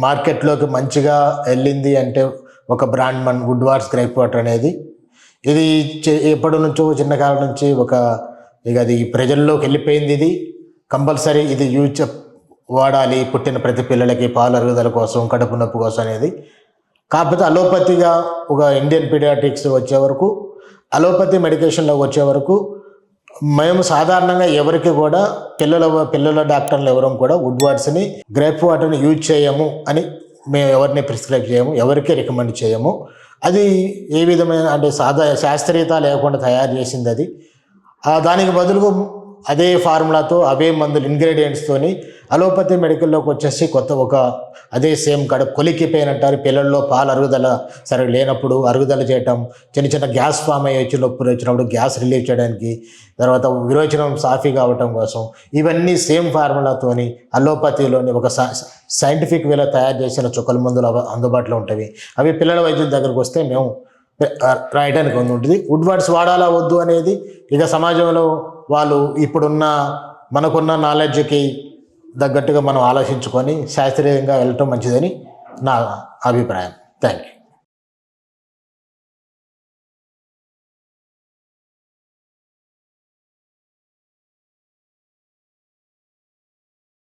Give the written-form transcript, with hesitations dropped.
మార్కెట్లోకి మంచిగా వెళ్ళింది అంటే ఒక బ్రాండ్ మన వుడ్వార్డ్స్ గ్రేప్ వాటర్ అనేది. ఇది ఎప్పటి నుంచో చిన్న కాలం నుంచి ఇక అది ప్రజల్లోకి వెళ్ళిపోయింది. ఇది కంపల్సరీ ఇది వాడాలి పుట్టిన ప్రతి పిల్లలకి పాల అరుగుదల కోసం, కడుపు నొప్పి కోసం అనేది. కాకపోతే అలోపతిగా ఒక ఇండియన్ పీడియాట్రిక్స్ వచ్చే వరకు, అలోపతి మెడికేషన్లో వచ్చే వరకు మేము సాధారణంగా ఎవరికి కూడా పిల్లల డాక్టర్లు ఎవరం కూడా వుడ్వార్డ్స్ని గ్రేప్ వాటర్ని యూజ్ చేయము అని మేము ఎవరిని ప్రిస్క్రైబ్ చేయము, ఎవరికి రికమెండ్ చేయము. అది ఏ విధమైన అంటే శాస్త్రీయత లేకుండా తయారు చేసింది అది. దానికి బదులుగా అదే ఫార్ములాతో అవే మందులు ఇంగ్రీడియంట్స్తోని అలోపతి మెడికల్లోకి వచ్చేసి అదే సేమ్ కొలికి పెయిన్ అంటారు. పిల్లల్లో పాలు అరుగుదల సరిగ్గా లేనప్పుడు అరుగుదల చేయటం, చిన్న గ్యాస్ ఫామ్ అయ్యి నొప్పులు వచ్చినప్పుడు గ్యాస్ రిలీవ్ చేయడానికి, తర్వాత విరోచనం సాఫీ కావటం కోసం, ఇవన్నీ సేమ్ ఫార్ములాతోని అలోపతిలోని ఒక సైంటిఫిక్ వేలో తయారు చేసిన చుక్కల మందులు అందుబాటులో ఉంటాయి. అవి పిల్లల వైద్యుల దగ్గరకు వస్తే మేము రాయడానికి ఉంటుంది. వుడ్వార్డ్స్ వాడాలా వద్దు అనేది ఇక సమాజంలో వాళ్ళు మనకున్న నాలెడ్జ్కి తగ్గట్టుగా మనం ఆలోచించుకొని శాస్త్రీయంగా వెళ్ళటం మంచిదని నా అభిప్రాయం. Thank you.